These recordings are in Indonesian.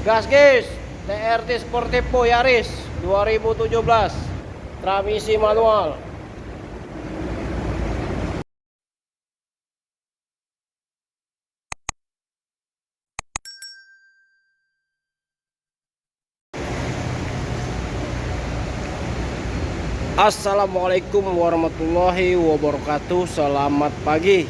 Gas guys, TRD Sportivo Yaris 2017, transmisi manual. Assalamualaikum warahmatullahi wabarakatuh. Selamat pagi.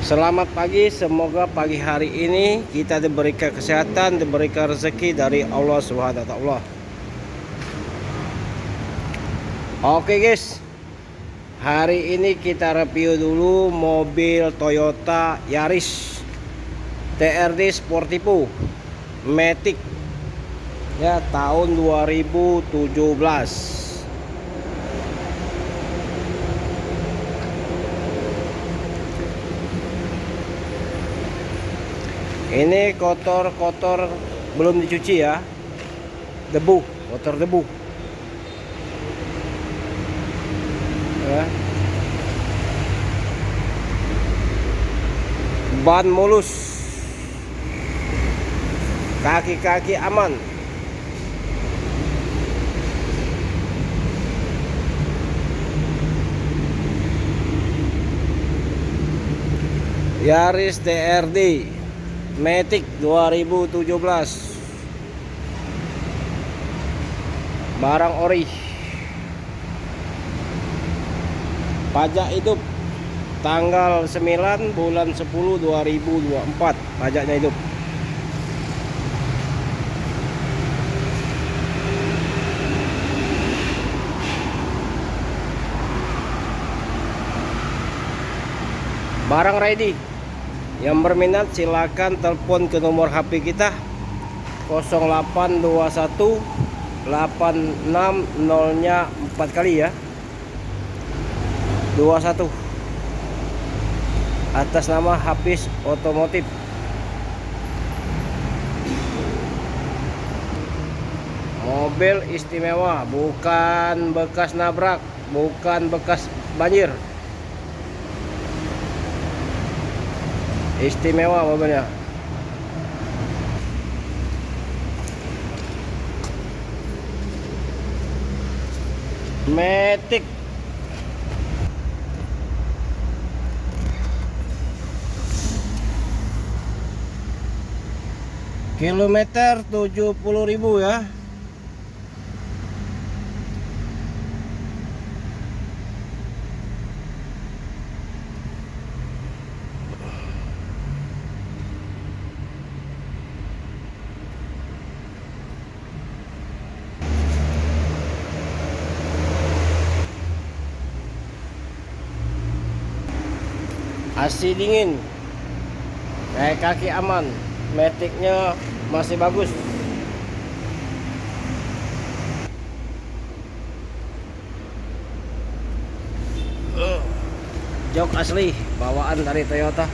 Selamat pagi, semoga pagi hari ini kita diberikan kesehatan, diberikan rezeki dari Allah Subhanahu wa taala. Oke guys, hari ini kita review dulu mobil Toyota Yaris TRD Sportivo Matic ya, tahun 2017. Ini kotor-kotor, belum dicuci ya, debu, kotor debu ya. Ban mulus, kaki-kaki aman. Yaris TRD Matic 2017, barang ori. Pajak hidup tanggal 9 bulan 10 2024, pajaknya hidup. Barang ready. Yang berminat silakan telepon ke nomor HP kita 0821 860-nya 4 kali ya, 21, atas nama Hafiz Otomotif. Mobil istimewa, bukan bekas nabrak, bukan bekas banjir. Istimewa mobilnya. Matic. Kilometer 70.000 ya. AC dingin, kayak kaki aman, Maticnya masih bagus. Jok asli bawaan dari Toyota.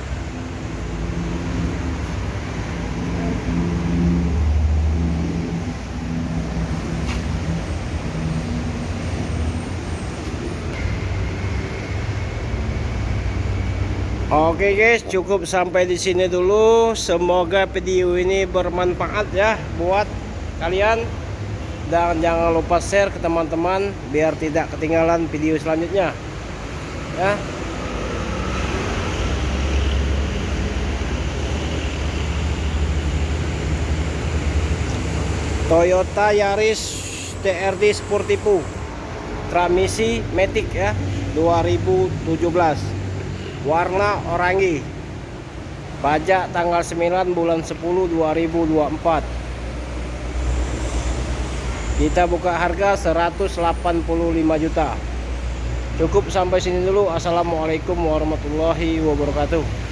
Oke guys, cukup sampai di sini dulu. Semoga video ini bermanfaat ya buat kalian, dan jangan lupa share ke teman-teman biar tidak ketinggalan video selanjutnya ya. Toyota Yaris TRD Sportivo transmisi Matic ya, 2017, warna orange. Pajak tanggal 9 bulan 10 2024. Kita buka harga 185 juta. Cukup sampai sini dulu. Assalamualaikum warahmatullahi wabarakatuh.